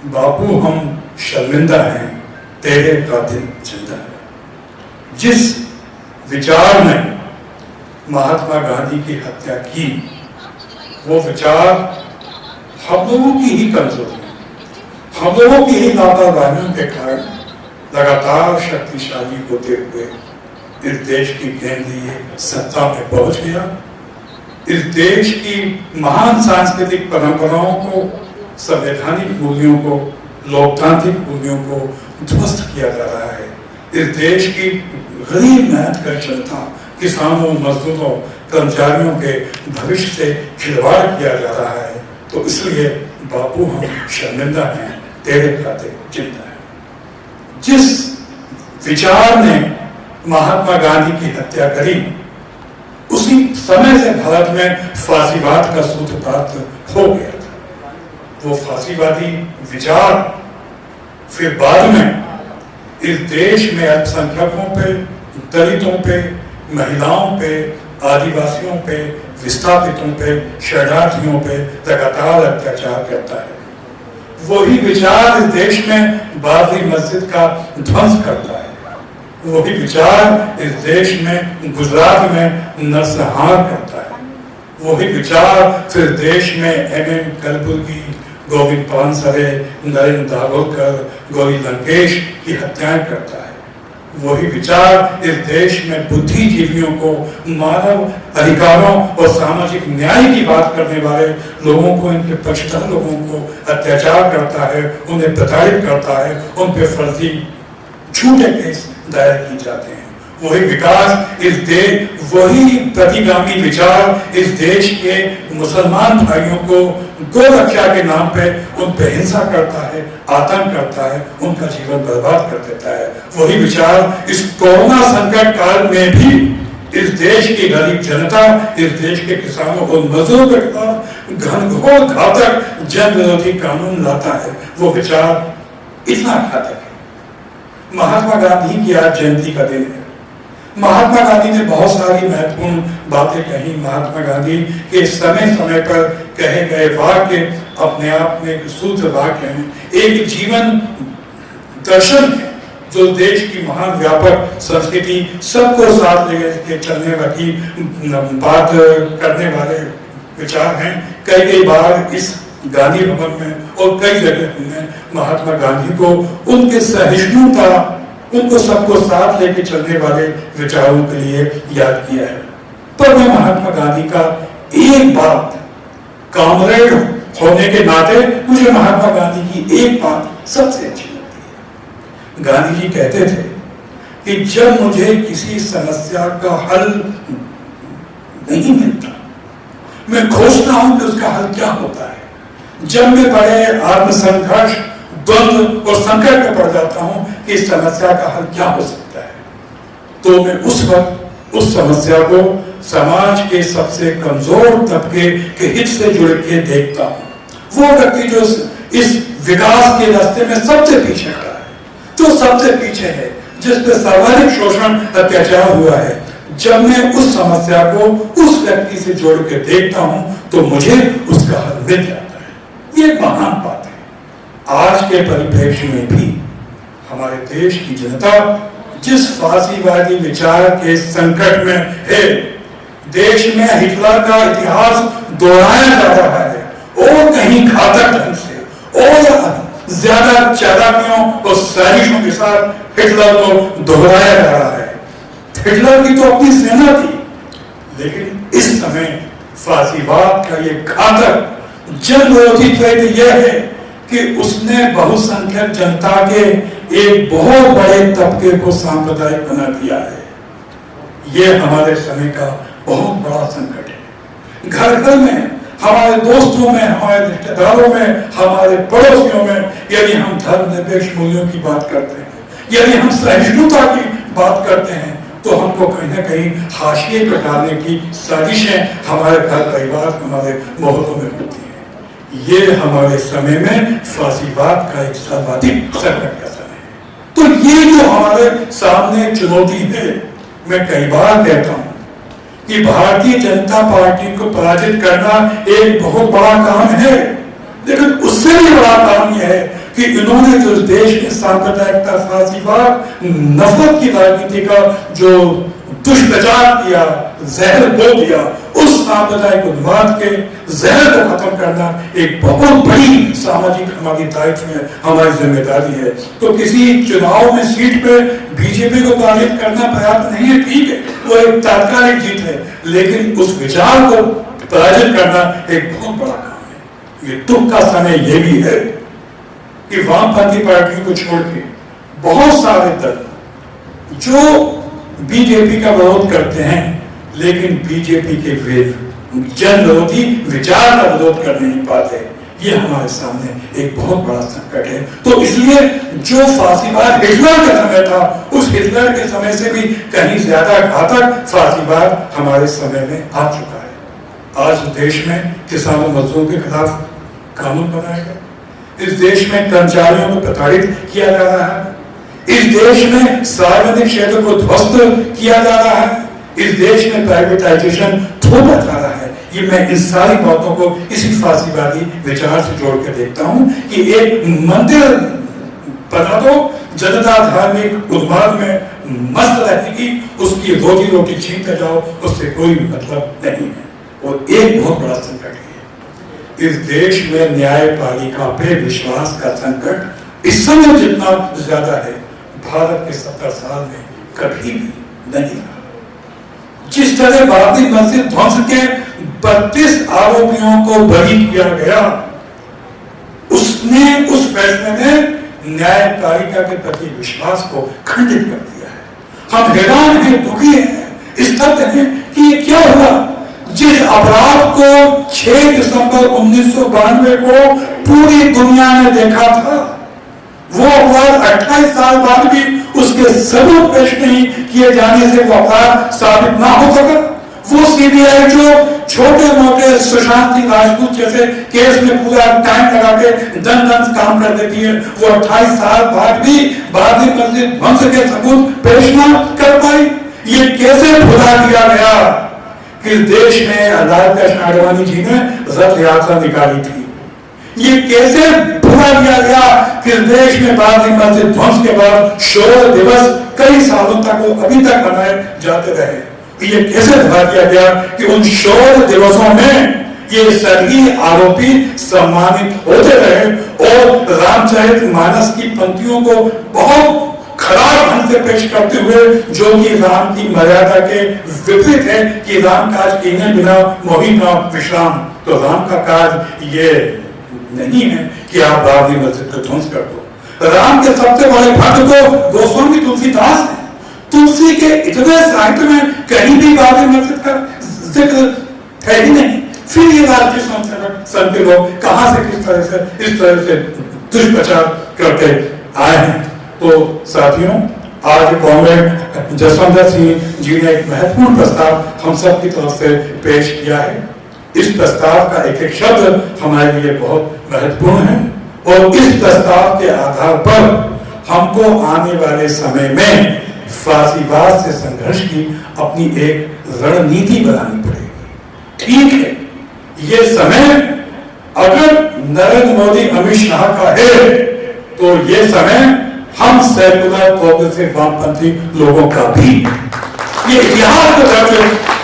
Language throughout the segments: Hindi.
बापू हम शर्मिंदा हैं, तेरे कातिल जिंदा है। जिस विचार ने महात्मा गांधी की हत्या की, वो विचार हम लोगों की ही कमजोरी, हम लोगों की ही लापरवाहियों के कारण लगातार शक्तिशाली होते हुए इस देश की केंद्रीय सत्ता में पहुंच गया। इस देश की महान सांस्कृतिक परंपराओं को, संवैधानिक मूल्यों को, लोकतांत्रिक मूल्यों को ध्वस्त किया जा रहा है। इस देश की गरीब मेहनतकश जनता, किसानों, मजदूरों, कर्मचारियों के भविष्य से खिलवाड़ किया जा रहा है। तो इसलिए बापू हम शर्मिंदा हैं, तेरे कातिल जिंदा है। जिस विचार ने महात्मा गांधी की हत्या करी, उसी समय से भारत में फांसीवाद का सूत्रपात हो गया था। वो फांसीवादी विचार फिर बाद में इस देश में अल्पसंख्यकों पे, दलितों पे, महिलाओं पे, आदिवासियों पे, विस्थापितों पे, शरणार्थियों पे लगातार अत्याचार करता है। वही विचार इस देश में बाबरी मस्जिद का ध्वंस करता है। वही विचार इस देश में गुजरात में नरसंहार करता है। वही विचार फिर देश में एम.एम. कलबुर्गी, गोविंद पानसरे, नरेंद्र दाभोलकर, गौरी लंकेश की हत्याएं करता है। वही विचार इस देश में बुद्धिजीवियों को, मानव अधिकारों और सामाजिक न्याय की बात करने वाले लोगों को, इनके पक्षधर लोगों को अत्याचार करता है, उन्हें प्रताड़ित करता है, उन पे फर्जी झूठे केस दायर किए जाते हैं। वही विकास इस देश, वही प्रतिगामी विचार इस देश के मुसलमान भाइयों को गोरक्षा के नाम पे उन पे हिंसा करता है, आतंक करता है, उनका जीवन बर्बाद कर देता है। वही विचार इस कोरोना संकट काल में भी इस देश की गरीब जनता, इस देश के किसानों और मजदूरों के खिलाफ घनघोर घातक जन विरोधी कानून लाता है। वो विचार इतना घातक है। महात्मा गांधी की आज जयंती का दिन है। महात्मा गांधी ने बहुत सारी महत्वपूर्ण बातें कही। महात्मा गांधी के समय समय पर कहे गए वाक्य अपने आप में एक सूत्र वाक्य हैं, एक जीवन दर्शन है जो देश की महान व्यापक संस्कृति सबको साथ लेके चलने वाली बात करने वाले विचार हैं। कई बार इस गांधी भवन में और कई जगह हमने महात्मा गांधी को उनके सहिष्णुता, उनको सबको साथ लेके चलने वाले विचारों के लिए याद किया है। पर मैं महात्मा गांधी का एक बात, कॉमरेड होने के नाते मुझे महात्मा गांधी की एक बात सबसे अच्छी लगती है। गांधी जी कहते थे कि जब मुझे किसी समस्या का हल नहीं मिलता, मैं खोजता हूं कि उसका हल क्या होता है। जब मैं बड़े आत्मसंघर्ष, द्वंद्व और संकट में पड़ जाता हूं कि इस समस्या का हल क्या हो सकता है, तो मैं उस वक्त उस समस्या को समाज के सबसे कमजोर तबके के हित से जुड़ के देखता हूं। वो व्यक्ति जो इस विकास के रास्ते में सबसे पीछे खड़ा है, जो सबसे पीछे है, जिस पे सर्वाधिक शोषण, अत्याचार हुआ है, जब मैं उस समस्या को उस व्यक्ति से जोड़ के देखता हूं तो मुझे उसका हल मिल जाता है। ये महान बात है। आज के परिप्रेक्ष्य में भी हमारे देश की जनता जिस फांसीवादी विचार के संकट में है, देश में हिटलर का इतिहास दोहराया जा रहा है और कहीं घातक ढंग से और ज्यादा चालाकियों और साजिशों के साथ हिटलर को दोहराया जा रहा है। हिटलर की तो अपनी सेना थी, लेकिन इस समय फांसीवाद का ये घातक जन विरोधी तत्व यह है कि उसने बहुसंख्यक जनता के एक बहुत बड़े तबके को सांप्रदायिक बना दिया है। ये हमारे समय का बहुत बड़ा संकट है। घर घर में, हमारे दोस्तों में, हमारे रिश्तेदारों में, हमारे पड़ोसियों में, यदि हम धर्मनिरपेक्ष मूल्यों की बात करते हैं, यदि हम सहिष्णुता की बात करते हैं, तो हमको कहीं ना कहीं हाशिए पे डालने की साजिशें हमारे घर परिवार, हमारे मोहल्लों में होती हैं। ये हमारे समय में फांसीवाद का एक सर्वाधिक संकट का समय है। तो ये जो हमारे सामने चुनौती है, मैं कई बार कहता हूं कि भारतीय जनता पार्टी को पराजित करना एक बहुत बड़ा काम है, लेकिन उससे भी बड़ा काम यह है कि इन्होंने जो देश में सांप्रदायिकता, फासीवाद, नफरत की राजनीति का जो दुष्प्रचार किया, जहर बो दिया, उस सांप्रदायिक उन्माद के जहर को खत्म करना एक बहुत बड़ी सामाजिक हमारी दायित्व है, हमारी जिम्मेदारी है। तो किसी चुनाव में सीट पे बीजेपी को पराजित करना पर्याप्त नहीं है, ठीक है, वो एक तात्कालिक जीत है, लेकिन उस विचार को पराजित करना एक बहुत बड़ा काम है। ये दुख का समय ये भी है कि वामपंथी पार्टियों को छोड़ के बहुत सारे दल जो बीजेपी का विरोध करते हैं, लेकिन बीजेपी के जन विरोधी विचार का विरोध कर नहीं पाते, ये हमारे सामने एक बहुत बड़ा संकट है। तो इसलिए जो फासीवाद हिटलर के समय था, उस हिटलर के समय से भी कहीं ज्यादा घातक फासीवाद हमारे समय में आ चुका है। आज देश में किसानों मजदूरों के खिलाफ कानून बनाया गया, इस देश में कर्मचारियों को प्रताड़ित किया जा रहा है, इस देश में सार्वजनिक क्षेत्र को ध्वस्त किया जा रहा है, इस देश में प्राइवेटाइजेशन थोपा जा रहा है। ये मैं इन सारी बातों को इसी फासीवादी विचार से जोड़ के देखता हूं कि एक मंदिर बना दो, जनता धार्मिक उन्माद में मस्त रहेगी, उसकी रोजी रोटी छीनते जाओ, उससे कोई मतलब नहीं है। और एक बहुत बड़ा संकट है इस देश में, न्यायपालिका पे विश्वास का संकट इस समय जितना ज्यादा है, भारत के 70 साल में कभी भी नहीं रहा। जिस तरह बाबरी मस्जिद ध्वंस के 32 आरोपियों को बरी किया गया, उसने उस फैसले में न्यायपालिका के प्रति विश्वास को खंडित कर दिया है। हम हैरान हैं, दुखी हैं, स्तब्ध हैं कि ये क्या हुआ। जिस अपराध को 6 दिसंबर 1992 को पूरी दुनिया ने देखा था, वो अपराध 28 साल बाद भी उसके सबूत पेश नहीं किए जाने से वो अपराध साबित ना हो सका। वो सीबीआई जो छोटे मोटे सुशांत सिंह राजपूत जैसे केस में पूरा टाइम लगा के दन काम कर देती है, वो 28 साल बाद भी बाबरी मस्जिद ध्वंस के सबूत पेश ना कर पाई। ये कैसे भुला दिया गया कि देश में अदालत आडवाणी जी ने रथ यात्रा निकाली थी। ये कैसे भुला दिया गया कि देश में बाबरी मस्जिद ध्वंस के बाद शौर्य दिवस कई सालों तक वो अभी तक मनाए जाते रहे। ये कैसे भुला दिया गया कि उन शौर्य दिवसों में ये सभी आरोपी सम्मानित होते रहे और रामचरितमानस की पंक्तियों को बहुत खराब ढंग से पेश करते हुए, जो कि राम की मर्यादा के विपरीत है कि राम काज कीने बिना मोहि का विश्राम। तो राम का काज ये नहीं है कि आप बाबरी मस्जिद को ध्वंस कर दो। राम के सबसे बड़े भक्त तो गोस्वामी तुलसीदास है। तुलसी के इतने साहित्य में कहीं भी बाबरी मस्जिद का जिक्र है ही नहीं। फिर ये राष्ट्रीय संघ के लोग कहां से किस तरह से इस तरह से दुष्प्रचार करते आए हैं। तो साथियों, आज कॉमरेड जसवंत सिंह जी ने एक महत्वपूर्ण प्रस्ताव हम सब की तरफ से पेश किया है। इस प्रस्ताव का एक एक शब्द हमारे लिए बहुत महत्वपूर्ण है और इस प्रस्ताव के आधार पर हमको आने वाले समय में फासीवाद से संघर्ष की अपनी एक रणनीति बनानी पड़ेगी। ठीक है, ये समय अगर नरेंद्र मोदी अमित शाह का है तो ये समय हम सेकुलर प्रोग्रेसिव वामपंथी लोगों का भी। ये इतिहास को दर्ज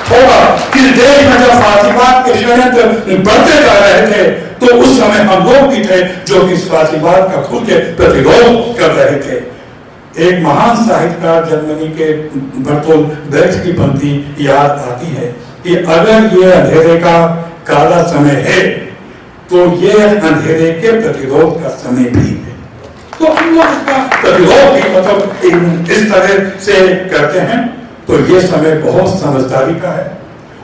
होगा कि देश में जब फासीवाद के षड्यंत्र बढ़ते जा रहे थे तो उस समय हम लोग भी थे जो कि फासीवाद का खुल के प्रतिरोध कर रहे थे। एक महान साहित्यकार जर्मनी के बर्टोल्ड ब्रेख्ट की पंक्ति याद आती है कि अगर ये अंधेरे का काला समय है तो ये अंधेरे के प्रतिरोध का समय भी है। तो हम लोग इसका प्रतिरोध भी मतलब इस तरह से करते हैं। तो ये समय बहुत समझदारी का है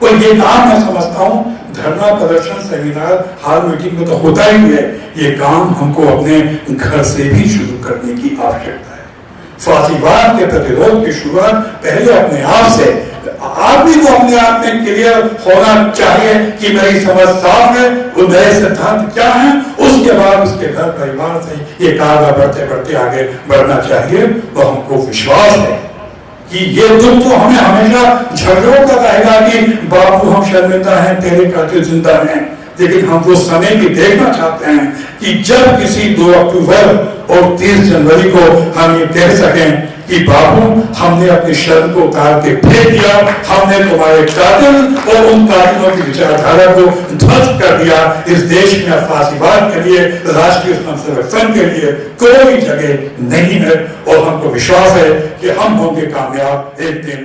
और ये काम मैं समझता हूँ धरना प्रदर्शन सेमिनार हाल मीटिंग में तो होता ही है, ये काम हमको अपने घर से भी शुरू करने की आवश्यकता है। फासीवाद के प्रतिरोध की शुरुआत पहले अपने आप से, आदमी को अपने आप में क्लियर होना चाहिए कि मेरी समझ साफ है, वो नए सिद्धांत क्या है, उसके बाद उसके घर परिवार से ये कार्य बढ़ते बढ़ते आगे बढ़ना चाहिए। और हमको विश्वास है कि ये दुख तो हमें हमेशा झगड़ों का रहेगा कि बापू हम शर्मिंदा हैं, तेरे खातिर जिंदा हैं। लेकिन हम वो समय भी देखना चाहते हैं कि जब किसी 2 अक्टूबर और 30 जनवरी को हम ये कह सकें कि बाबू, हमने अपनी शर्म को उतार के फेंक दिया, हमने तुम्हारे कातिल और उन कातिलों की विचारधारा को ध्वस्त कर दिया। इस देश में फांसीवाद के लिए, राष्ट्रीय संरक्षण के लिए कोई जगह नहीं है और हमको विश्वास है कि हम होंगे कामयाब एक दिन।